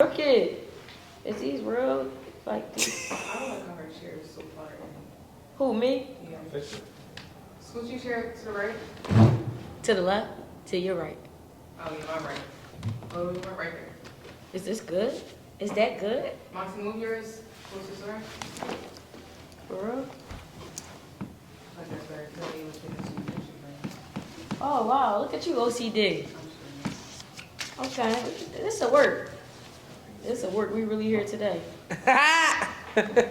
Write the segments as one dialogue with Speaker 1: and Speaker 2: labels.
Speaker 1: real kid. Is these real? Like,
Speaker 2: I don't like how her chair is so far in.
Speaker 1: who, me?
Speaker 2: Yeah. Scooch your chair to the right.
Speaker 1: To the left? To your right.
Speaker 2: Oh, yeah, my right. Oh, we went right there.
Speaker 1: Is this good? Is that good?
Speaker 2: Monty, move yours closer to her.
Speaker 1: For real?
Speaker 2: Like that's better. Tell me what's in the
Speaker 1: Oh, wow. Look at you, OCD. Okay. This will work. This will work. We really here today.
Speaker 2: Ready?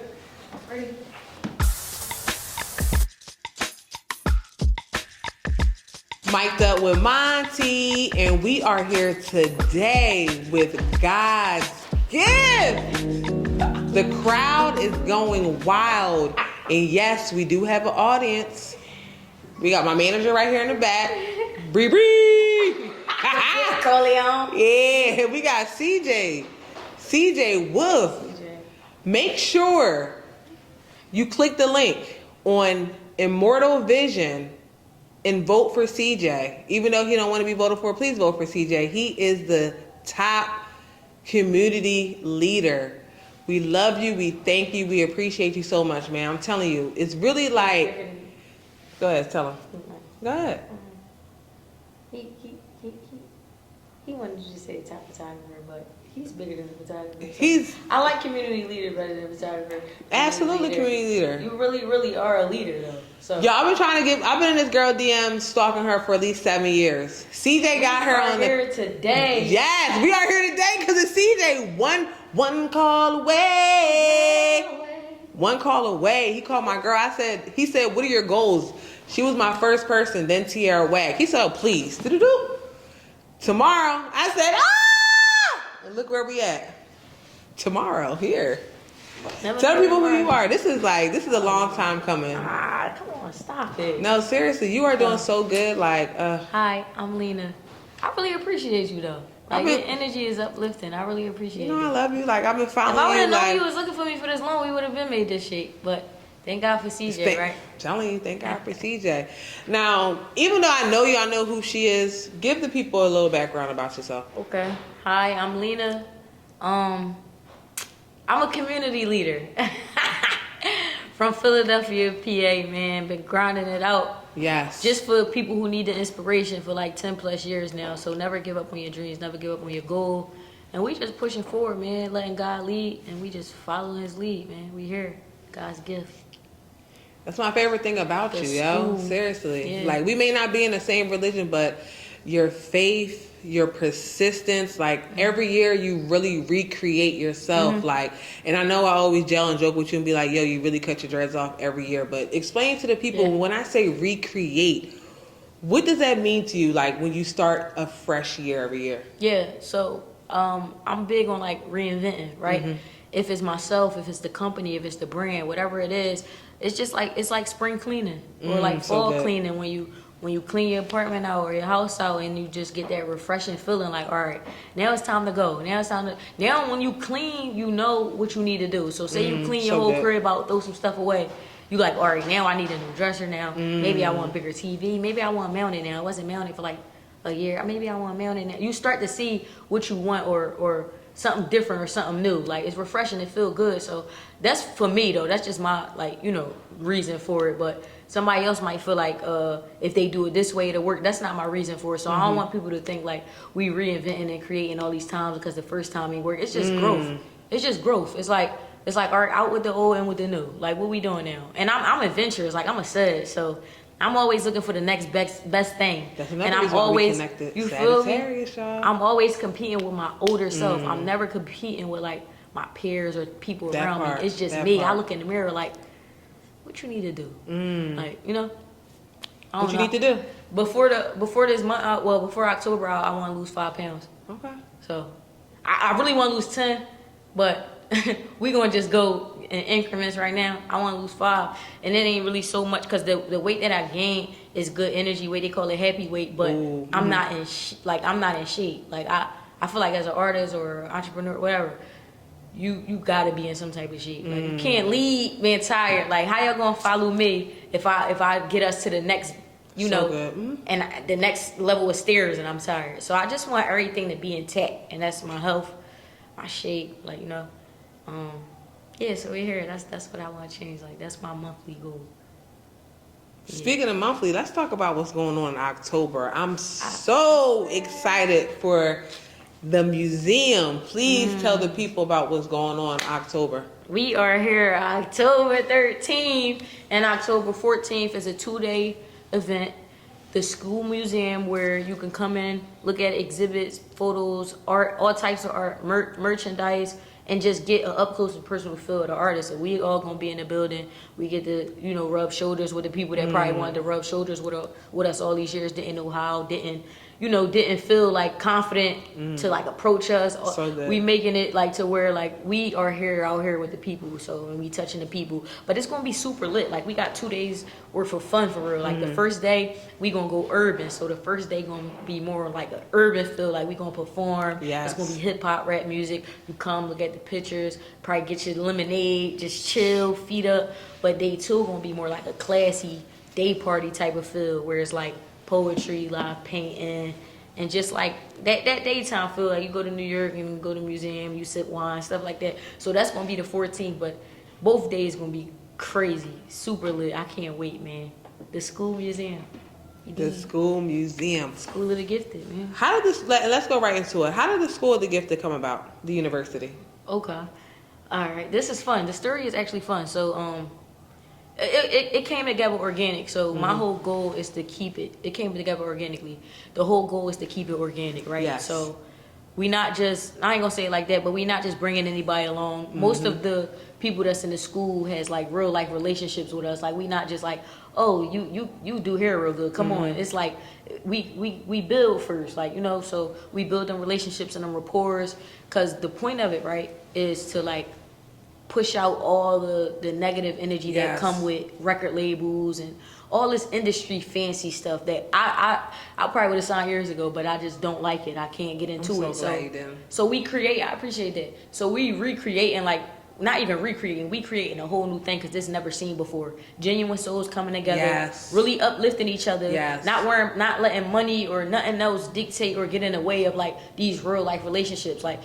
Speaker 3: Mic'd up with Monty, and we are here today with God's gift. The crowd is going wild, and yes, we do have an audience. We got my manager right here in the back, Bree Bree.
Speaker 1: Corleone.
Speaker 3: Yeah, we got CJ Wolf. Make sure you click the link on Immortal Vision and vote for CJ. Even though he don't want to be voted for, please vote for CJ. He is the top community leader. We love you. We thank you. We appreciate you so much, man. I'm telling you, it's really like. Go ahead, tell him. Go ahead.
Speaker 1: He wanted to just say top photographer, but he's bigger than the photographer. So I like community leader better than photographer.
Speaker 3: Absolutely community leader.
Speaker 1: You really, really are a leader though. So
Speaker 3: Y'all been trying to I've been in this girl DM stalking her for at least 7 years. CJ got her on
Speaker 1: here today.
Speaker 3: Yes, we are here today because it's CJ. One call away. One call away. He called my girl. He said, what are your goals? She was my first person, then Tierra Wag. He said, oh, please. Do-do-do. Tomorrow, I said, ah! And look where we at. Tomorrow, here. Tell people who you are. This is a long time coming.
Speaker 1: Come on, stop it.
Speaker 3: No, seriously, you are doing so good.
Speaker 1: Hi, I'm Lena. I really appreciate you though. Your energy is uplifting. I really appreciate it.
Speaker 3: I love you. I've been following you.
Speaker 1: If I would have known you was looking for me for this long, we would have been made this shape. But thank God for CJ, right?
Speaker 3: Telling you, thank God for CJ. Now, even though I know who she is, give the people a little background about yourself.
Speaker 1: Okay. Hi, I'm Lena. I'm a community leader from Philadelphia, PA, man. Been grinding it out.
Speaker 3: Yes.
Speaker 1: Just for people who need the inspiration for 10 plus years now. So never give up on your dreams, never give up on your goal. And we just pushing forward, man, letting God lead, and we just following his lead, man. We here. God's gift.
Speaker 3: That's my favorite thing about you, yo. Seriously.
Speaker 1: Yeah.
Speaker 3: We may not be in the same religion, but your faith, your persistence, every year you really recreate yourself. And I know I always gel and joke with you and be like, yo, you really cut your dreads off every year. But explain to the people, when I say recreate, what does that mean to you, when you start a fresh year every year?
Speaker 1: Yeah, so I'm big on reinventing, right? Mm-hmm. If it's myself, if it's the company, if it's the brand, whatever it is, it's just it's like spring cleaning or fall cleaning when you clean your apartment out or your house out and you just get that refreshing feeling all right, now it's time to go. Now when you clean, you know what you need to do. So say you clean your whole crib out, throw some stuff away. You all right, now I need a new dresser now. Maybe I want a bigger TV. Maybe I want mounted now. It wasn't mounted for a year. Maybe I want mounted now. You start to see what you want or something different or something new. It's refreshing and feel good. So that's for me though. That's just my reason for it. But somebody else might feel if they do it this way it'll work. That's not my reason for it. So I don't want people to think we reinventing and creating all these times because the first time it worked. It's just growth. It's just growth. It's all right, out with the old and with the new. What we doing now? And I'm adventurous. I'm a stud. So I'm always looking for the next best thing.
Speaker 3: That's another reason I'm always connected.
Speaker 1: You feel me?
Speaker 3: Y'all.
Speaker 1: I'm always competing with my older self. I'm never competing with my peers or people around me. It's just me. I look in the mirror what you need to do? I don't know.
Speaker 3: What you need to do?
Speaker 1: Before this month, before October, I want to lose 5 pounds.
Speaker 3: Okay.
Speaker 1: So I really want to lose 10, but we gonna just go in increments right now. I want to lose 5, and it ain't really so much because the weight that I gain is good energy weight. They call it happy weight, but I'm not in I'm not in shape. I feel like as an artist or entrepreneur, whatever, you gotta be in some type of shape. You can't lead being tired. How y'all gonna follow me if I get us to the next, and the next level of stairs and I'm tired. So I just want everything to be intact, and that's my health, my shape, like, you know. Yeah, so we're here. That's what I want to change. Like, that's my monthly goal.
Speaker 3: Speaking of monthly, let's talk about what's going on in October. I'm so excited for the museum. Please tell the people about what's going on in October.
Speaker 1: We are here October 13th and October 14th is a 2-day event. The school museum where you can come in, look at exhibits, photos, art, all types of art, merchandise, and just get an up close and personal feel of the artist. And we all gonna be in the building. We get to, you know, rub shoulders with the people that probably wanted to rub shoulders with us all these years, didn't know how, didn't feel like confident to like approach us.
Speaker 3: So
Speaker 1: we making it like to where like we are here out here with the people, so and we touching the people. But it's gonna be super lit. Like we got 2 days worth of fun for real. Like the first day we gonna go urban, so the first day gonna be more like an urban feel. Like we gonna perform.
Speaker 3: Yes.
Speaker 1: It's gonna be hip hop, rap music. You come look at the pictures, probably get your lemonade, just chill, feet up. But day 2 gonna be more like a classy day party type of feel, where it's like poetry, live painting, and just like that daytime feel. Like you go to New York and go to the museum, you sip wine, stuff like that. So that's gonna be the 14th, but both days gonna be crazy, super lit. I can't wait, man. The school museum.
Speaker 3: The school museum.
Speaker 1: School of the Gifted, man.
Speaker 3: How did this? Let's go right into it. How did the School of the Gifted come about? The university.
Speaker 1: Okay. All right. This is fun. The story is actually fun. So it came together organic. So my whole goal is to keep it. It came together organically. The whole goal is to keep it organic, right?
Speaker 3: Yes.
Speaker 1: So we not just, I ain't gonna say it like that, but we not just bringing anybody along. Most of the people that's in the school has like real life relationships with us. Like we not just like, oh, you do hair real good. Come on. It's like we build first, like, you know, so we build them relationships and them rapports, because the point of it, right, is to like push out all the negative energy that come with record labels and all this industry fancy stuff that I probably would have signed years ago, but I just don't like it. I can't get into it. So we create. I appreciate that. So we recreate and like not even recreating. We creating a whole new thing because this never seen before. Genuine souls coming together, really uplifting each other. Not letting money or nothing else dictate or get in the way of like these real life relationships. Like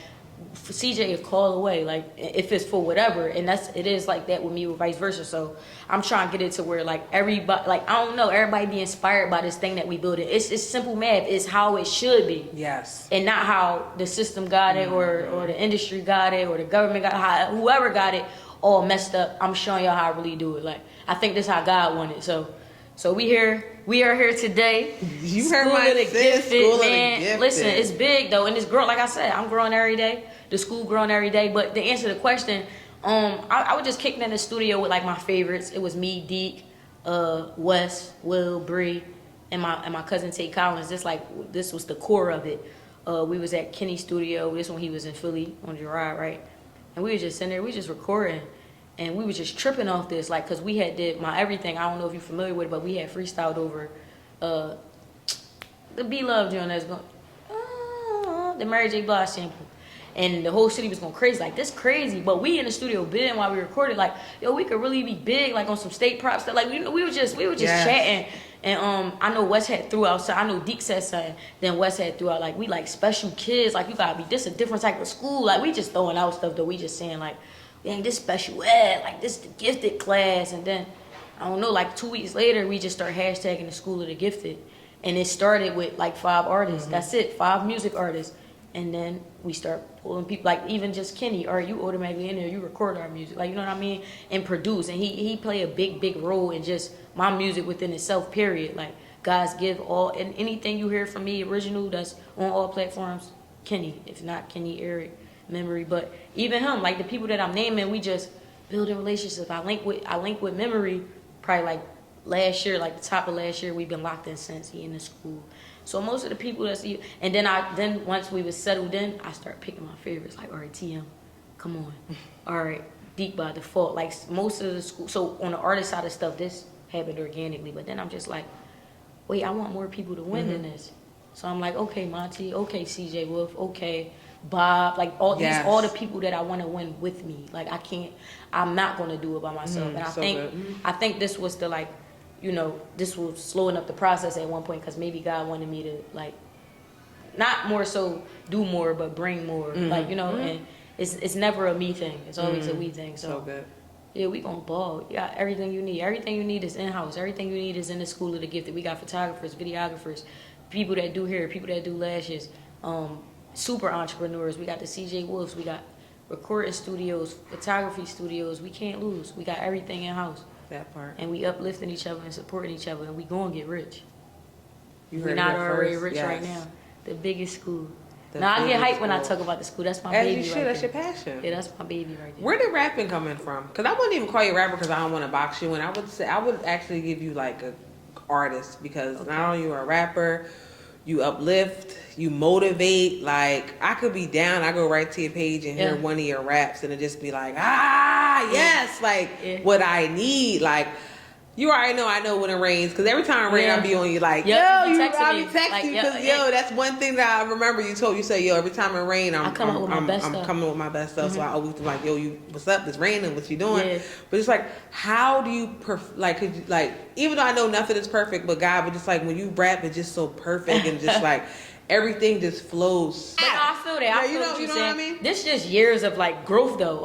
Speaker 1: CJ is called away, like if it's for whatever, and it is like that with me, or vice versa. So I'm trying to get it to where like everybody, like I don't know, everybody be inspired by this thing that we building. It's simple math. It's how it should be.
Speaker 3: Yes. And
Speaker 1: not how the system got it, or the industry got it, or the government got it, whoever got it all messed up. I'm showing y'all how I really do it. Like I think this is how God wanted. So we are here today.
Speaker 3: You heard my sis, School of the Gifted.
Speaker 1: Listen, it's big though, and it's growing. Like I said, I'm growing every day. The school growing every day. But to answer the question, I was just kicking in the studio with like my favorites. It was me, Deke, Wes, Will, Bree, and my cousin Tate Collins. This was the core of it. We was at Kenny's studio. This one he was in Philly on Gerard, right? And we was just sitting there. We was just recording. And we was just tripping off this, like, because we had did my everything. I don't know if you're familiar with it, but we had freestyled over the Be Love joint that's going, the Mary J. Blige sample. And the whole city was going crazy, like, this crazy. But we in the studio bidding while we recorded, like, yo, we could really be big, like, on some state prop stuff. Like, we were just chatting. And I know Wes had threw out, so I know Deke said something. Then Wes had threw out, like, we like special kids. Like, you gotta be, this a different type of school. Like, we just throwing out stuff, though. We just saying, like, dang, this special ed, like, this the gifted class. And then, I don't know, like, 2 weeks later, we just start hashtagging the School of the Gifted. And it started with, like, 5 artists. That's it, 5 music artists. And then we start pulling people, like even just Kenny, or you automatically in there, you record our music, like, you know what I mean, and produce. And he play a big role in just my music within itself, period. Like, guys give all, and anything you hear from me original that's on all platforms, Kenny. If not Kenny, Eric, Memory. But even him, like the people that I'm naming, we just building relationships. I link with Memory probably like last year, like the top of last year. We've been locked in since he in the school. So most of the people that see, and then once we was settled in, I start picking my favorites. Like, all right, TM, come on. All right, Deep by default. Like most of the school. So on the artist side of stuff, this happened organically. But then I'm just like, wait, I want more people to win than this. So I'm like, okay, Monty, okay, CJ Wolf, okay, Bob, like all the people that I want to win with me. Like I'm not gonna do it by myself. And I think this was the like, you know, this was slowing up the process at one point, because maybe God wanted me to, like, not more so do more, but bring more, like, you know, it's never a me thing. It's always a we thing.
Speaker 3: So
Speaker 1: So
Speaker 3: good.
Speaker 1: yeah, we gonna ball. You got everything you need. Everything you need is in house. Everything you need is in the school of the gifted. We got photographers, videographers, people that do hair, people that do lashes, super entrepreneurs. We got the CJ Wolves. We got recording studios, photography studios. We can't lose. We got everything in house,
Speaker 3: That part.
Speaker 1: and we uplifting each other and supporting each other, and we gonna get rich.
Speaker 3: You
Speaker 1: We're
Speaker 3: heard
Speaker 1: not
Speaker 3: it here
Speaker 1: already
Speaker 3: first.
Speaker 1: rich
Speaker 3: Yes.
Speaker 1: right now. The biggest school.
Speaker 3: The
Speaker 1: Now I get
Speaker 3: biggest
Speaker 1: hyped when I
Speaker 3: school.
Speaker 1: talk about the school. That's my
Speaker 3: As
Speaker 1: baby
Speaker 3: you should.
Speaker 1: right
Speaker 3: That's
Speaker 1: there.
Speaker 3: your passion.
Speaker 1: Yeah, that's my baby right there.
Speaker 3: Where did rapping coming from? Because I wouldn't even call you a rapper because I don't want to box you. And I would actually give you like a artist because not only you are a rapper, you uplift, you motivate. Like I could be down, I go right to your page and hear
Speaker 1: Yeah.
Speaker 3: one of your raps and it just be like, yes, like
Speaker 1: Yeah.
Speaker 3: what I need. Like you already know I know when it rains because every time it rains,
Speaker 1: Yeah.
Speaker 3: I be on you like,
Speaker 1: Yep,
Speaker 3: yo,
Speaker 1: you
Speaker 3: you
Speaker 1: texting
Speaker 3: I
Speaker 1: me.
Speaker 3: be texting
Speaker 1: Like,
Speaker 3: you
Speaker 1: yeah,
Speaker 3: because
Speaker 1: yeah.
Speaker 3: that's one thing that I remember you told. You say, yo, every time it rain, I'm
Speaker 1: I come up with my best
Speaker 3: I'm
Speaker 1: stuff.
Speaker 3: coming with my best stuff. So I always be like, yo, you what's up? It's raining. What you doing?
Speaker 1: Yeah.
Speaker 3: But it's like, how do you like? Could you, like, even though I know nothing is perfect, but God, but just like when you rap, it's just so perfect and just like everything just flows.
Speaker 1: But no, I feel that. I
Speaker 3: Yeah,
Speaker 1: feel
Speaker 3: you know
Speaker 1: what you're
Speaker 3: what I
Speaker 1: saying.
Speaker 3: mean?
Speaker 1: This just years of like growth though.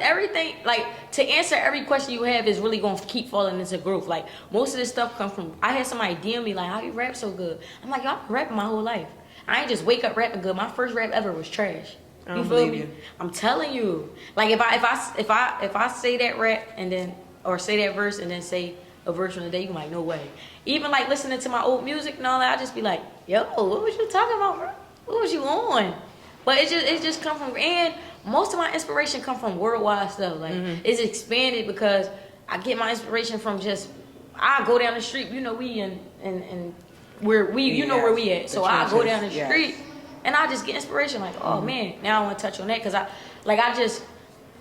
Speaker 1: Everything like to answer every question you have is really gonna keep falling into growth. Like most of this stuff comes from. I had somebody DM me like, "How you rap so good?" I'm like, "Yo, I've been rapping my whole life. I ain't just wake up rapping good. My first rap ever was trash."
Speaker 3: I
Speaker 1: You
Speaker 3: don't
Speaker 1: feel
Speaker 3: believe
Speaker 1: me?
Speaker 3: you.
Speaker 1: I'm telling you. Like if I say that rap and then or say that verse and then say a verse from the day, you like, no way. Even like listening to my old music and all that, I just be like, yo, what was you talking about, bro? What was you on? But it just come from, and most of my inspiration come from worldwide stuff. Like it's expanded because I get my inspiration from just I go down the street. You know we and where we you know where we at. So I go down the
Speaker 3: Yes.
Speaker 1: street and I just get inspiration. Like oh man, now I want to touch on that because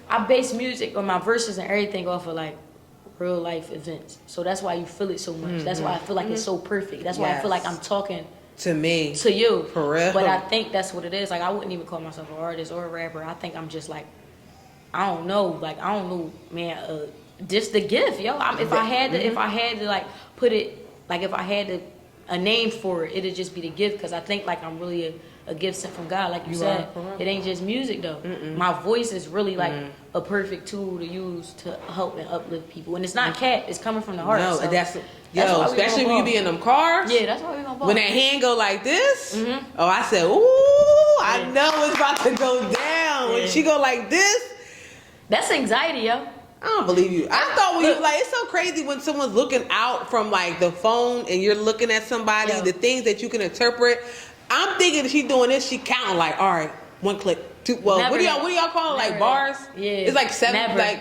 Speaker 1: I base music on my verses and everything off of like real life events. So that's why you feel it so much. That's why I feel like it's so perfect. That's why I feel like I'm talking
Speaker 3: To me,
Speaker 1: to you.
Speaker 3: For real.
Speaker 1: But I think that's what it is. Like I wouldn't even call myself an artist or a rapper. I think I'm just like I don't know, man. Just the gift, yo. If I had to like put it, like if I had to a name for it, it'd just be the gift. Cause I think like I'm really a gift sent from God, like you said. It ain't just music though. My voice is really like a perfect tool to use to help and uplift people. And it's not cat; it's coming from the heart.
Speaker 3: no,
Speaker 1: so
Speaker 3: that's
Speaker 1: why we
Speaker 3: especially
Speaker 1: gonna
Speaker 3: when you
Speaker 1: ball.
Speaker 3: be in them cars.
Speaker 1: Yeah, that's why we gonna ball.
Speaker 3: When that hand go like this, oh, I said, ooh, I
Speaker 1: Yeah.
Speaker 3: know it's about to go down. When
Speaker 1: Yeah.
Speaker 3: she go like this,
Speaker 1: That's anxiety, yo.
Speaker 3: I don't believe you. I thought when you like, it's so crazy when someone's looking out from like the phone and you're looking at somebody,
Speaker 1: Yeah.
Speaker 3: the things that you can interpret. I'm thinking that she's doing this, she counting like, all right, one click, two. Well,
Speaker 1: Never
Speaker 3: what do
Speaker 1: that.
Speaker 3: y'all call it? Like
Speaker 1: Never
Speaker 3: bars?
Speaker 1: that. Yeah.
Speaker 3: It's like seven,
Speaker 1: Never.
Speaker 3: like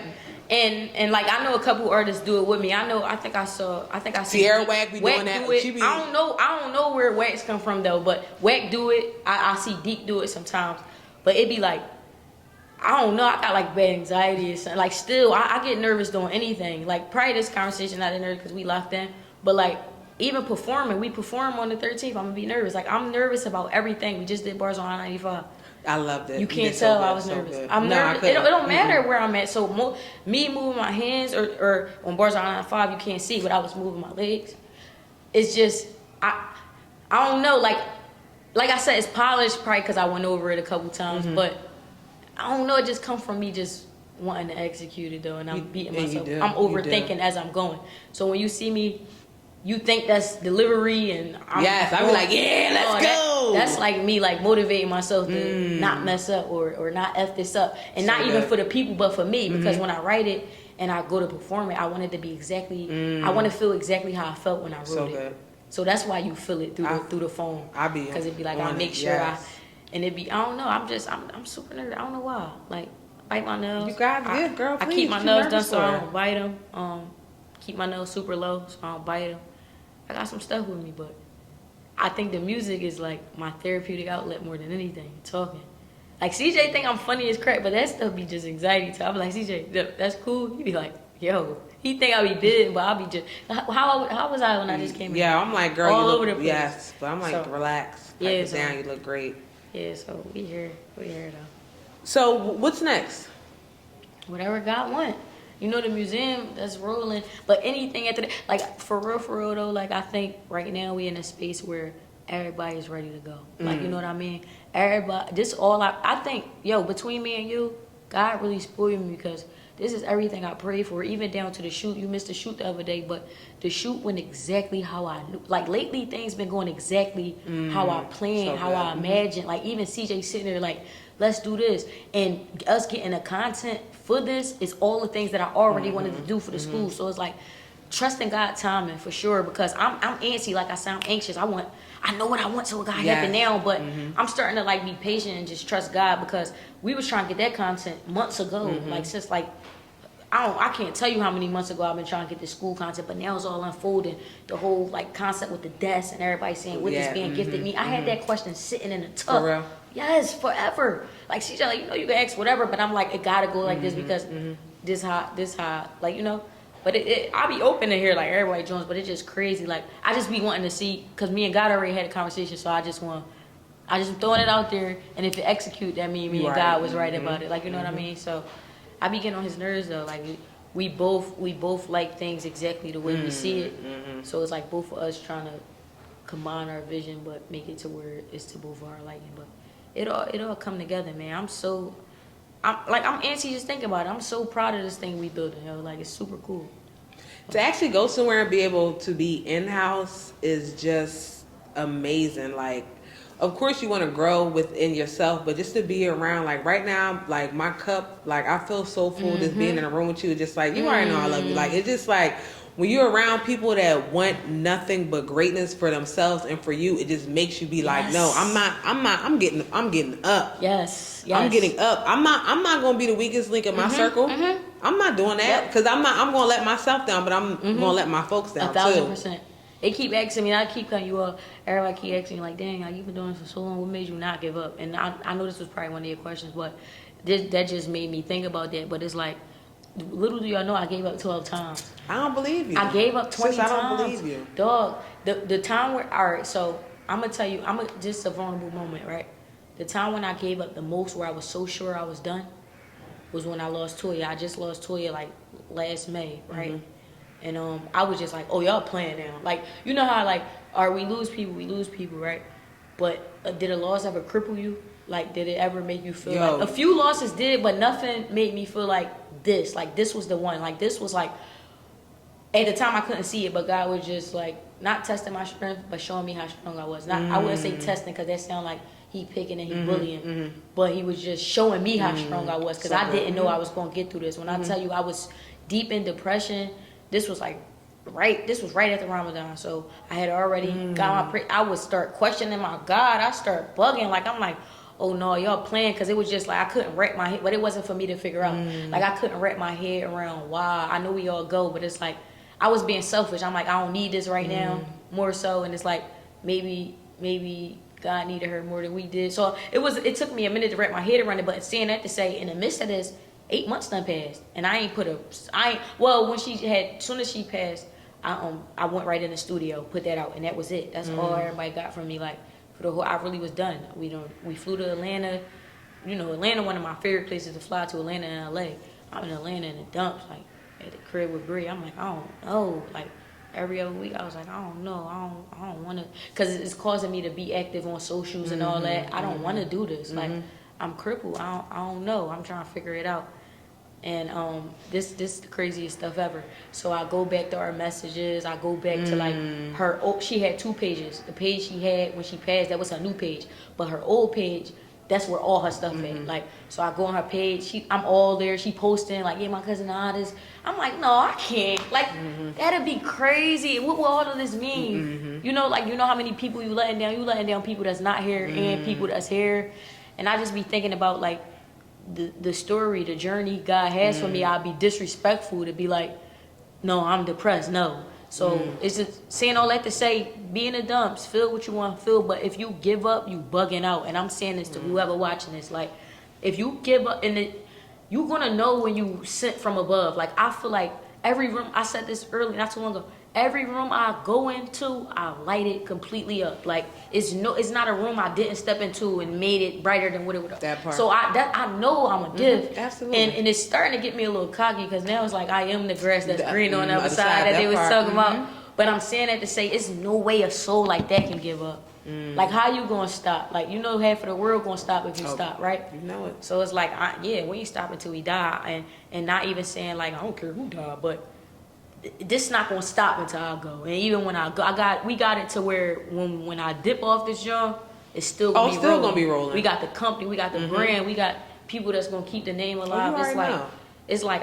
Speaker 1: And like I know a couple artists do it with me. I think I see
Speaker 3: Sierra Wack be doing that.
Speaker 1: Do it.
Speaker 3: She be-
Speaker 1: I don't know where Wax come from though, but Wack do it. I see Deep do it sometimes. But it be like I don't know, I got like bad anxiety or something. Like still I get nervous doing anything. Like probably this conversation not nervous because we locked in. But like even performing, we perform on the 13th, I'm gonna be nervous. Like I'm nervous about everything. We just did bars on I-95.
Speaker 3: I loved it.
Speaker 1: You can't
Speaker 3: did so
Speaker 1: tell
Speaker 3: good,
Speaker 1: I was
Speaker 3: so
Speaker 1: nervous.
Speaker 3: good.
Speaker 1: I'm
Speaker 3: No, I
Speaker 1: nervous. It
Speaker 3: couldn't.
Speaker 1: don't matter where I'm at. So me moving my hands or on bars on 5, you can't see, but I was moving my legs. It's just I don't know. Like I said, it's polished probably because I went over it a couple times, but I don't know. It just comes from me just wanting to execute it though, and I'm beating
Speaker 3: and you
Speaker 1: myself.
Speaker 3: do.
Speaker 1: I'm
Speaker 3: You
Speaker 1: overthinking
Speaker 3: do.
Speaker 1: as I'm going. So when you see me. You think that's delivery and
Speaker 3: Yes, I be like, yeah, let's go.
Speaker 1: That's like me, like motivating myself to not mess up or not F this up. And
Speaker 3: So
Speaker 1: not even
Speaker 3: good.
Speaker 1: for the people, but for me. Because when I write it and I go to perform it, I want it to be exactly, I want to feel exactly how I felt when I wrote
Speaker 3: So
Speaker 1: it.
Speaker 3: good.
Speaker 1: So that's why you feel it through the phone.
Speaker 3: I be
Speaker 1: Because it'd be like,
Speaker 3: on
Speaker 1: I make
Speaker 3: it,
Speaker 1: sure
Speaker 3: yes.
Speaker 1: and it'd be, I don't know, I'm super nervous. I don't know why. Like, bite my nails.
Speaker 3: You got it, girl,
Speaker 1: I
Speaker 3: please.
Speaker 1: keep my
Speaker 3: You
Speaker 1: nails done
Speaker 3: nervous
Speaker 1: so I
Speaker 3: for it.
Speaker 1: don't bite them. Keep my nails super low so I don't bite them. I got some stuff with me, but I think the music is like my therapeutic outlet more than anything. Talking, like CJ think I'm funny as crap, but that stuff be just anxiety. So I be like, CJ, that's cool. He be like, yo, he think I be big, but I be just how was I when I just came in?
Speaker 3: Yeah, I'm like, girl,
Speaker 1: All
Speaker 3: you look,
Speaker 1: over the place.
Speaker 3: yes, but I'm like,
Speaker 1: So,
Speaker 3: relax, pipe
Speaker 1: yeah,
Speaker 3: it
Speaker 1: so-
Speaker 3: down. You look great.
Speaker 1: Yeah, so we here though.
Speaker 3: So what's next?
Speaker 1: Whatever God want. You know the museum that's rolling, but anything after that, like for real though, like I think right now we in a space where everybody is ready to go. Like, you know what I mean? Everybody, this all I think, between me and you, God really spoiled me because this is everything I prayed for, even down to the shoot. You missed the shoot the other day, but the shoot went exactly how I knew. Like, lately, things been going exactly how I planned,
Speaker 3: So
Speaker 1: how
Speaker 3: good.
Speaker 1: I imagined. Like, even CJ sitting there like, let's do this. And us getting the content for this is all the things that I already wanted to do for the school. So it's like, trusting God timing for sure, because I'm antsy. Like I sound anxious. I know what I want, so it gotta happen now. But I'm starting to like be patient and just trust God, because we was trying to get that content months ago. Like since like I can't tell you how many months ago I've been trying to get this school content, but now it's all unfolding. The whole like concept with the desk and everybody saying what this being gifted me. I had that question sitting in the tub.
Speaker 3: For real?
Speaker 1: Yes, forever. Like CJ, like you can ask whatever, but I'm like it gotta go like this because this how like But I be open to hear like everybody joins, but it's just crazy. Like I just be wanting to see, cause me and God already had a conversation, so I just throwing it out there, and if it execute, that mean me and God was right about it. Like you know what I mean? So I be getting on his nerves though. Like we both like things exactly the way we see it. So it's like both of us trying to combine our vision, but make it to where it's to both of our liking. But it all come together, man. I'm antsy just thinking about it. I'm so proud of this thing we building, Like it's super cool.
Speaker 3: To actually go somewhere and be able to be in-house is just amazing. Like, of course you want to grow within yourself, but just to be around, like right now, like my cup, like I feel so full just being in a room with you. Just like, you already know I love you. Like, it's just like, when you're around people that want nothing but greatness for themselves and for you, it just makes you be like, no, I'm getting up.
Speaker 1: Yes.
Speaker 3: I'm getting up. I'm not going to be the weakest link in my circle. I'm not doing that because I'm going to let myself down, but I'm going to let my folks down
Speaker 1: 1,000%. They keep asking me, I keep cutting you up. Everybody keep asking me like, dang, you've been doing this for so long. What made you not give up? And I know this was probably one of your questions, but that just made me think about that. But it's like, little do y'all know, I gave up 12 times.
Speaker 3: I don't believe you.
Speaker 1: I gave up 20 times.
Speaker 3: I don't believe you.
Speaker 1: Dog, the time where, all right, so I'm going to tell you, just a vulnerable moment, right? The time when I gave up the most, where I was so sure I was done, was when I lost Toya. I just lost Toya like last May, right? And I was just like, oh, y'all playing now. Like, you know how like, all right, we lose people, right? But did a loss ever cripple you? Like, did it ever make you feel like, a few losses did, but nothing made me feel like this was the one. Like, this was like, at the time I couldn't see it, but God was just like, not testing my strength, but showing me how strong I was. I wouldn't say testing, because that sound like he picking and he bullying, but he was just showing me how strong I was, because I didn't know I was going to get through this. When I tell you I was deep in depression, this was right after Ramadan, so I had already got I would start questioning my God. I start bugging, like I'm like, oh no, y'all playing, because it was just like I couldn't wrap my head, but it wasn't for me to figure out. Like I couldn't wrap my head around why. I know we all go, but it's like I was being selfish. I'm like, I don't need this right now, more so, and it's like maybe God needed her more than we did. So it took me a minute to wrap my head around it, but saying that to say, in the midst of this, 8 months done passed, and when she had, as soon as she passed, I went right in the studio, put that out, and that was it. That's all everybody got from me. Like, for the whole, I really was done. We flew to Atlanta. Atlanta, one of my favorite places to fly to, Atlanta and LA. I'm in Atlanta in the dumps, like at the crib with Bree. I'm like, I don't know. Like every other week, I was like, I don't know. I don't want to, because it's causing me to be active on socials and all that. I don't want to do this. Like, I'm crippled. I don't know. I'm trying to figure it out. And this the craziest stuff ever. So I go back to our messages. I go back to like her. She had 2 pages. The page she had when she passed, that was her new page. But her old page, that's where all her stuff at. Like, so I go on her page. I'm all there. She posting like, yeah, my cousin Otis. I'm like, no, I can't. Like, that'd be crazy. What will all of this mean? Like, how many people you letting down? You letting down people that's not here and people that's here. And I just be thinking about like, the story, the journey God has for me. I'd be disrespectful to be like, no, I'm depressed. No. So it's just saying all that to say, be in the dumps, feel what you want to feel, but if you give up, you bugging out. And I'm saying this to whoever watching this, like, if you give up, you're gonna know when you sent from above. Like, I feel like every room, I said this early, not too long ago, every room I go into, I light it completely up. Like, it's not a room I didn't step into and made it brighter than what it would have. That part. So I know I'm a gift. Absolutely. And it's starting to get me a little cocky, because now it's like I am the grass that's green on the other side that they was talking about. But I'm saying that to say, it's no way a soul like that can give up. Like, how you gonna stop? Like, you know, half of the world gonna stop if you stop, right?
Speaker 3: You know it.
Speaker 1: So it's like, we ain't stopping until we die, and not even saying like I don't care who died, but this not gonna stop until I go. And even when I go, we got it to where when I dip off this joint, it's still gonna be rolling. We got the company, we got the brand, we got people that's gonna keep the name alive. It's like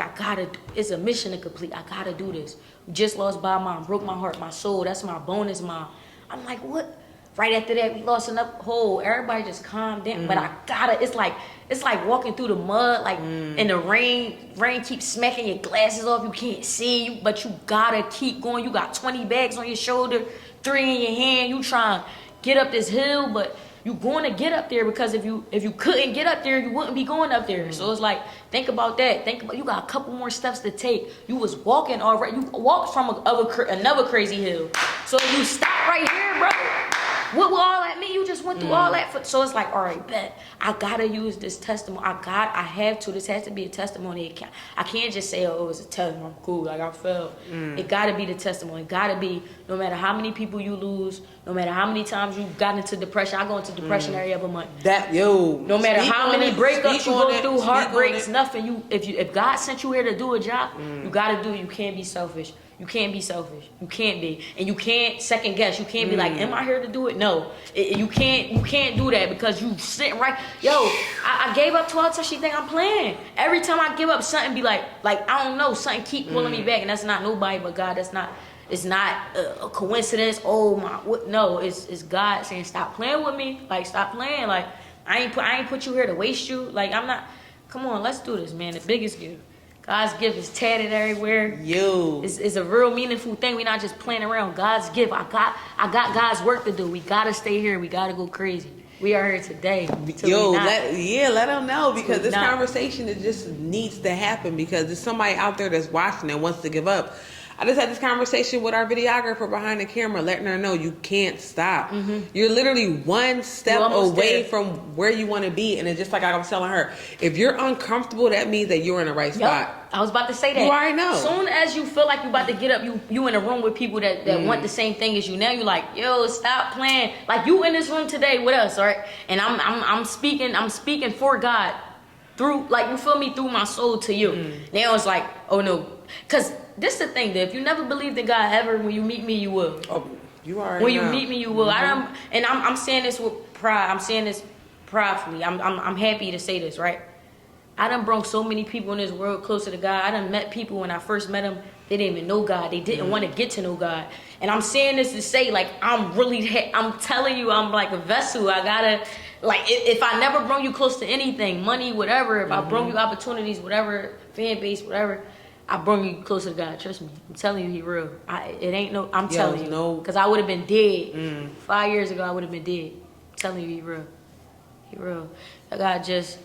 Speaker 1: it's a mission to complete. I gotta do this. Just lost by mom, broke my heart, my soul. That's my bonus mom. I'm like, what? Right after that, we lost another hole. Everybody just calmed down. But I gotta. It's like walking through the mud, like in the rain. Rain keeps smacking your glasses off. You can't see, but you gotta keep going. You got 20 bags on your shoulder, 3 in your hand. You trying to get up this hill, but you going to get up there, because if you couldn't get up there, you wouldn't be going up there. So it's like, think about that. Think about, you got a couple more steps to take. You was walking already. You walked from another crazy hill. So if you stop right here, bro, what will all that mean? You just went through all that. So it's like, all right, bet. I gotta use this testimony. I have to. This has to be a testimony. I can't just say, oh, it was a testimony. I'm cool. Like, I failed. It gotta be the testimony. It gotta be, no matter how many people you lose, no matter how many times you got into depression. I go into depression every other month. No matter how many breakups you go through, heartbreaks, nothing. If God sent you here to do a job, you gotta do it. You can't be selfish. You can't be selfish. You can't be. And you can't second guess. You can't be like, am I here to do it? No. You can't do that, because you sitting right. Yo, I gave up 12 times. She think I'm playing. Every time I give up, something be like I don't know, something keep pulling me back. And that's not nobody but God. It's not a coincidence. Oh my, what? No, it's God saying, stop playing with me. Like, stop playing. Like, I ain't put you here to waste you. Like, I'm not. Come on, let's do this, man. The biggest gift. God's gift is tatted everywhere. It's a real meaningful thing. We're not just playing around. God's gift. I got God's work to do. We gotta stay here. We gotta go crazy. We are here today.
Speaker 3: Let them know, because this conversation, it just needs to happen, because there's somebody out there that's watching that wants to give up. I just had this conversation with our videographer behind the camera, letting her know you can't stop. You're literally one step away from where you want to be. And it's just like I was telling her, if you're uncomfortable, that means that you're in the right spot.
Speaker 1: I was about to say that.
Speaker 3: You already know.
Speaker 1: Soon as you feel like you about to get up, you in a room with people that want the same thing as you. Now you're like, yo, stop playing. Like, you in this room today with us, all right? And I'm speaking for God through, like, you feel me, through my soul to you. Now it's like, oh no, because this is the thing, that if you never believed in God ever, when you meet me, you will.
Speaker 3: Oh, you already
Speaker 1: when
Speaker 3: know.
Speaker 1: you meet me, you will. I'm saying this with pride. I'm saying this pridefully. I'm happy to say this, right? I done brought so many people in this world closer to God. I done met people, when I first met them, they didn't even know God. They didn't want to get to know God. And I'm saying this to say, like, I'm telling you, I'm like a vessel. I gotta, like, if I never brought you close to anything, money, whatever, if I brought you opportunities, whatever, fan base, whatever, I brought you closer to God. Trust me. I'm telling you, he real. I'm telling you. Because I would have been dead. 5 years ago, I would have been dead. I'm telling you, he real. He real. I gotta just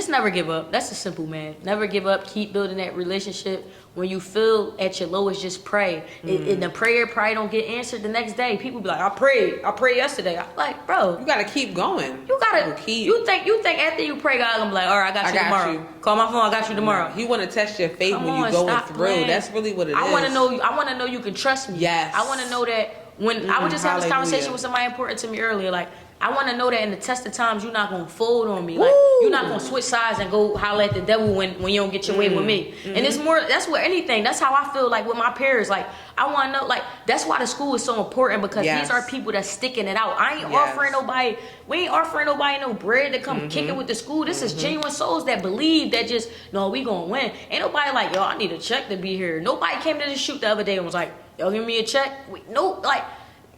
Speaker 1: never give up. That's a simple man. Never give up. Keep building that relationship. When you feel at your lowest, just pray. And the prayer probably don't get answered the next day. People be like, I prayed yesterday. I'm like, bro,
Speaker 3: you gotta keep going.
Speaker 1: You gotta keep. You think after you pray, God gonna be like, all right, I got you tomorrow. Call my phone, I got you tomorrow.
Speaker 3: He wanna test your faith when you going through. Playing. That's really what it is.
Speaker 1: I wanna know you can trust me.
Speaker 3: Yes.
Speaker 1: I wanna know that when I was just having this conversation with somebody important to me earlier, like, I want to know that in the test of times, you're not going to fold on me. Like, you're not going to switch sides and go holler at the devil when you don't get your way with me. And it's more, that's what anything, that's how I feel like with my peers. Like, I want to know, like, that's why the school is so important, because these are people that's sticking it out. I ain't offering nobody, we ain't offering nobody no bread to come kick it with the school. This is genuine souls that believe that just, no, we going to win. Ain't nobody like, yo, I need a check to be here. Nobody came to the shoot the other day and was like, yo, give me a check. We going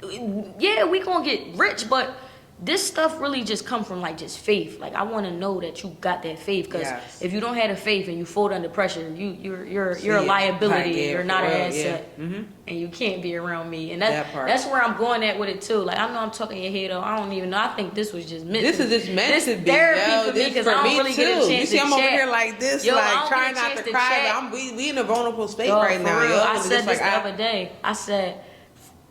Speaker 1: to get rich, but this stuff really just come from, like, just faith. Like, I want to know that you got that faith, because if you don't have the faith and you fold under pressure, you're a liability. You're not an asset, and you can't be around me. And that's where I'm going at with it too. Like, I know I'm talking your head off. I don't even know. I think this was just meant.
Speaker 3: This is just meant to be
Speaker 1: therapy for me, because I don't really get a chance to chat.
Speaker 3: You see, I'm over here like this, like trying not to cry. But we in a vulnerable state right now.
Speaker 1: I said this the other day. I said,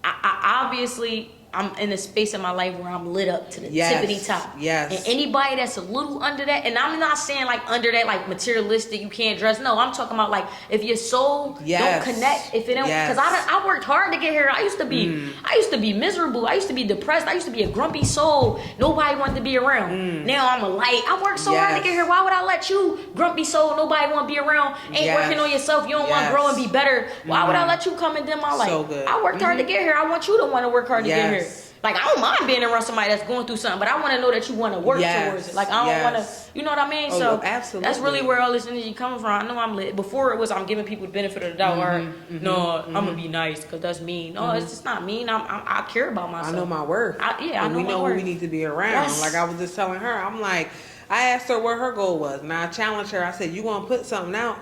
Speaker 1: I obviously, I'm in a space in my life where I'm lit up to the tippity top.
Speaker 3: Yes.
Speaker 1: And anybody that's a little under that, and I'm not saying like under that, like materialistic, you can't dress. No, I'm talking about like if your soul don't connect, if it don't, because I worked hard to get here. I used to be miserable. I used to be depressed. I used to be a grumpy soul. Nobody wanted to be around. Now I'm a light. I worked so hard to get here. Why would I let you, grumpy soul, nobody want to be around, ain't working on yourself, you don't want to grow and be better? Why would I let you come and dim my life?
Speaker 3: So good.
Speaker 1: I worked hard to get here. I want you to want to work hard to get here. Like, I don't mind being around somebody that's going through something, but I want to know that you want to work towards it. Like, I don't want to, you know what I mean? So
Speaker 3: absolutely.
Speaker 1: That's really where all this energy coming from. I know I'm lit. Before it was I'm giving people the benefit of the doubt. No, I'm gonna be nice because that's mean. No, it's just not mean. I care about myself.
Speaker 3: I know my worth.
Speaker 1: I know
Speaker 3: we
Speaker 1: my
Speaker 3: know
Speaker 1: worth.
Speaker 3: who we need to be around.
Speaker 1: Yes.
Speaker 3: Like I was just telling her, I'm like, I asked her what her goal was, and I challenged her. I said, "You gonna put something out?"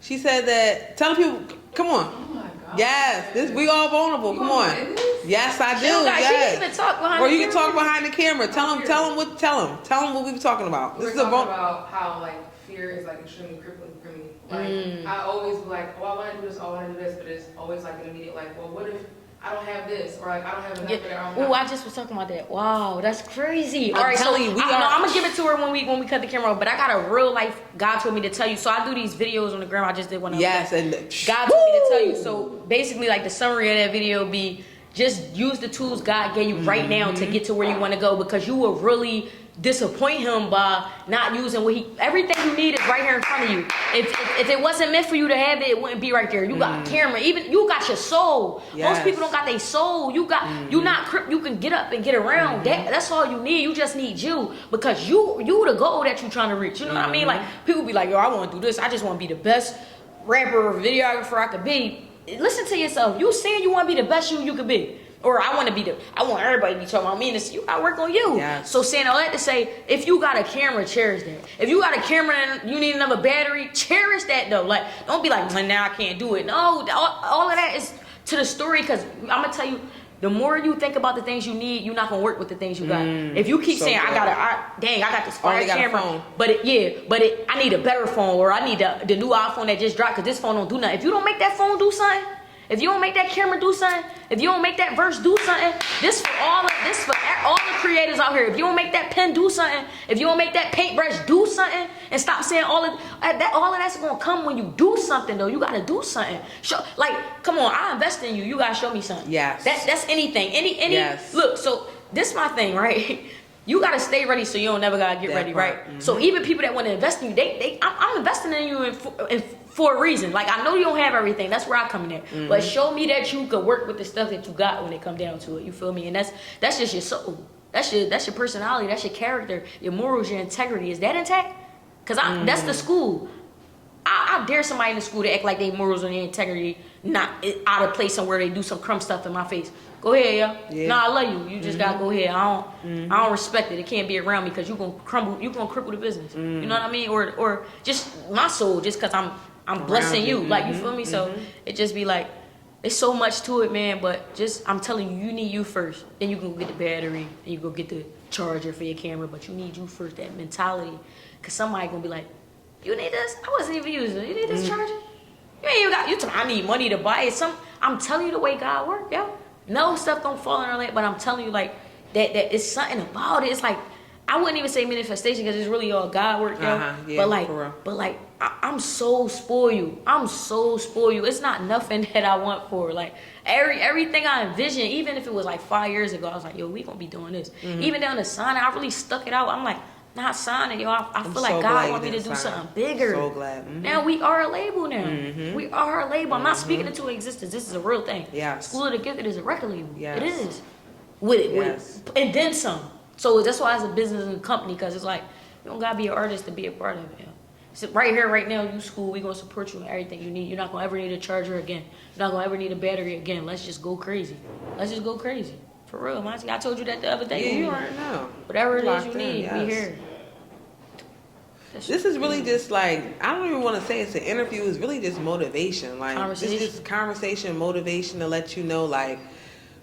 Speaker 3: She said that. Telling people, come on.
Speaker 2: Oh my God.
Speaker 3: Yes, we all vulnerable. Come on. Yes, I do.
Speaker 1: She
Speaker 3: Yes.
Speaker 1: can even talk behind
Speaker 3: Or
Speaker 1: the
Speaker 3: you can
Speaker 1: camera.
Speaker 3: talk behind the camera. Tell them what we were talking about.
Speaker 2: We're
Speaker 3: This is a
Speaker 2: talking about how like fear is like extremely crippling for me. Like I always be like, oh, I want to do this, oh, I want to do this, but it's always like an immediate like, well, what if I don't have this, or like I don't have enough of that.
Speaker 1: Oh, I just was talking about that. Wow, that's crazy.
Speaker 3: I'm
Speaker 1: All right,
Speaker 3: telling
Speaker 1: so
Speaker 3: you,
Speaker 1: I'm gonna give it to her when we cut the camera off. But I got a real life. God told me to tell you. So I do these videos on the gram. I just did one.
Speaker 3: Yes, and
Speaker 1: God told me to tell you. So basically, like the summary of that video be just use the tools God gave you right now to get to where you want to go, because you will really disappoint him by not using everything you need is right here in front of you. If it wasn't meant for you to have it, it wouldn't be right there. You got camera, even you got your soul. Most people don't got their soul. You got you can get up and get around. That's all you need. You just need you, because you the goal that you trying to reach. You know what I mean? Like people be like, yo, I want to do this. I just want to be the best rapper or videographer I could be. Listen to yourself. You saying you want to be the best you could be. Or I want everybody to be talking about me. And you gotta work on you.
Speaker 3: Yes.
Speaker 1: So saying all that to say, if you got a camera, cherish that. If you got a camera and you need another battery, cherish that though. Like, don't be like, well, now I can't do it. No, all of that is to the story. Because I'm gonna tell you, the more you think about the things you need, you're not gonna work with the things you got. If you keep saying, I got this fire camera, but I need a better phone, or I need the new iPhone that just dropped because this phone don't do nothing. If you don't make that phone do something, if you don't make that camera do something, if you don't make that verse do something, this for all the creators out here. If you don't make that pen do something, if you don't make that paintbrush do something, and stop saying all of that's gonna come when you do something though. You gotta do something. Come on, I invest in you. You gotta show me something.
Speaker 3: Yes.
Speaker 1: That's anything. Yes. Look, so this my thing, right? You gotta stay ready so you don't never gotta get ready, right? So even people that want to invest in you, I'm investing in you for a reason. Like, I know you don't have everything. That's where I come in at. But show me that you could work with the stuff that you got when it come down to it. You feel me? And that's just your soul. That's your personality. That's your character, your morals, your integrity. Is that intact? Because that's the school. I dare somebody in the school to act like their morals and their integrity not out of place somewhere they do some crumb stuff in my face. Go ahead, yo. Yeah. No, I love you. You just gotta go ahead. I don't respect it. It can't be around me because you gonna cripple the business. You know what I mean? Or just my soul, just because I'm blessing you. Like, you feel me? So it just be like, it's so much to it, man. But just, I'm telling you, you need you first. Then you can go get the battery and you go get the charger for your camera. But you need you first. That mentality, because somebody gonna be like, you need this? I wasn't even using it. You need this charger? You ain't even got. I need money to buy it. I'm telling you the way God work, yo. No stuff don't fall in our lap, but I'm telling you, like, that it's something about it. It's like, I wouldn't even say manifestation because it's really all God work, yo.
Speaker 3: Yeah,
Speaker 1: but like, I'm so spoiled. I'm so spoiled. It's not nothing that I want for. Like, everything I envisioned, even if it was like 5 years ago, I was like, yo, we gonna be doing this. Even down to signing, I really stuck it out. I'm like, not signing, yo. I feel like God want me to do something bigger.
Speaker 3: So glad.
Speaker 1: Now we are a label now. We are a label. I'm not speaking into existence. This is a real thing.
Speaker 3: Yes.
Speaker 1: School of the Gifted is a record label.
Speaker 3: Yes.
Speaker 1: It is. With and then some. So that's why it's a business and company, because it's like, you don't gotta be an artist to be a part of it. So right here, right now, you school, we gonna support you in everything you need. You're not gonna ever need a charger again. You're not gonna ever need a battery again. Let's just go crazy. Let's just go crazy. For real, Monty. I told you that the other day.
Speaker 3: Yeah, you already know.
Speaker 1: Whatever it is you need, we here.
Speaker 3: This is really just like, I don't even want to say it's an interview. It's really just motivation. Like, this is just conversation, motivation to let you know, like,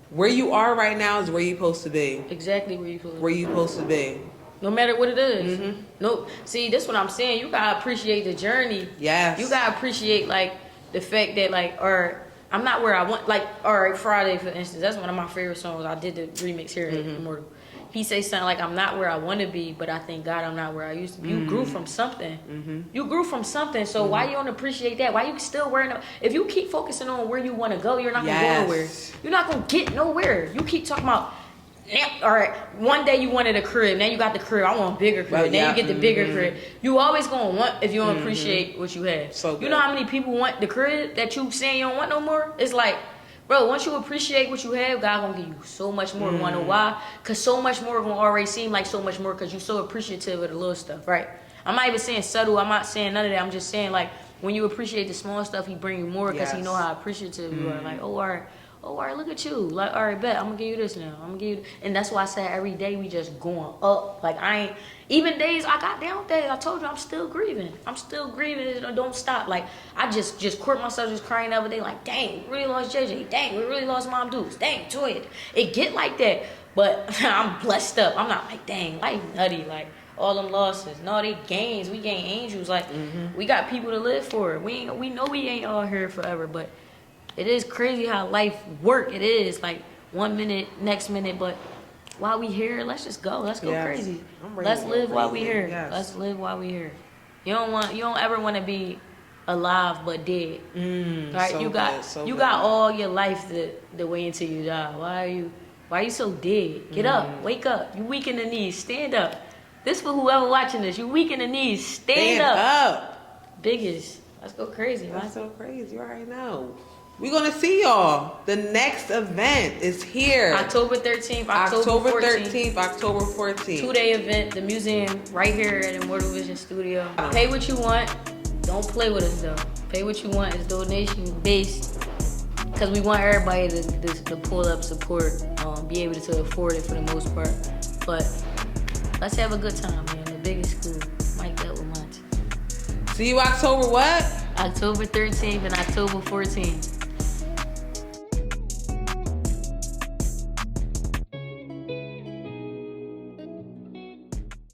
Speaker 3: where you are right now is where you're supposed to be.
Speaker 1: Exactly where you're
Speaker 3: supposed to be.
Speaker 1: No matter what it is. No, see, this is what I'm saying. You gotta appreciate the journey.
Speaker 3: Yes.
Speaker 1: You gotta appreciate, like, the fact that, like, or I'm not where I want. Like, all right, Friday for instance, that's one of my favorite songs. I did the remix here at Immortal. He say something like, I'm not where I want to be, but I thank God I'm not where I used to be. You grew from something. You grew from something. So why you don't appreciate that? Why you still worrying about, if you keep focusing on where you want to go, you're not going to go nowhere. You're not going to get nowhere. You keep talking about, all right, one day you wanted a crib, now you got the crib, I want a bigger crib, now you get the bigger crib. You always gonna want if you don't appreciate what you have.
Speaker 3: So
Speaker 1: you know how many people want the crib that you saying you don't want no more? It's like, bro, once you appreciate what you have, God gonna give you so much more. You wanna know why? Cause so much more gonna already seem like so much more cause you so appreciative of the little stuff, right? I'm not even saying subtle, I'm not saying none of that, I'm just saying like, when you appreciate the small stuff, he bring you more because he know how appreciative you are. Like, all right, look at you. Like, all right, bet, I'm gonna give you this now. I'm gonna give you, and that's why I said every day we just going up. Like, I ain't, even days, I got down days, I told you I'm still grieving. I'm still grieving, it don't stop. Like, I just caught myself just crying the other day, like, dang, we really lost JJ. Dang, we really lost Mom Dukes. Dang, Toya. It get like that, but I'm blessed up. I'm not like, dang, life nutty, like, all them losses. No, they gains. We gain angels. Like, we got people to live for. We know we ain't all here forever, but it is crazy how life work. It is like 1 minute, next minute, but while we here, let's just go. Let's go crazy. Let's live while we here. Let's live while we here. You don't ever want to be alive but dead. Right? So you got all your life the way until you die. Why are you so dead? Get up, wake up. You weak in the knees, stand up. This for whoever watching this. You weak in the knees, stand up. Biggest. Let's go crazy, man.
Speaker 3: That's so crazy. You already know. We're going to see y'all. The next event is here.
Speaker 1: October 13th, October 13th,
Speaker 3: October 14th.
Speaker 1: 2-day event, the museum right here at Immortal Vision Studio. Pay what you want. Don't play with us, though. Pay what you want. It's donation based. Because we want everybody to pull up, support, be able to afford it for the most part. But let's have a good time, man. The biggest school. Mike up with Monty.
Speaker 3: See you October what?
Speaker 1: October 13th and October 14th.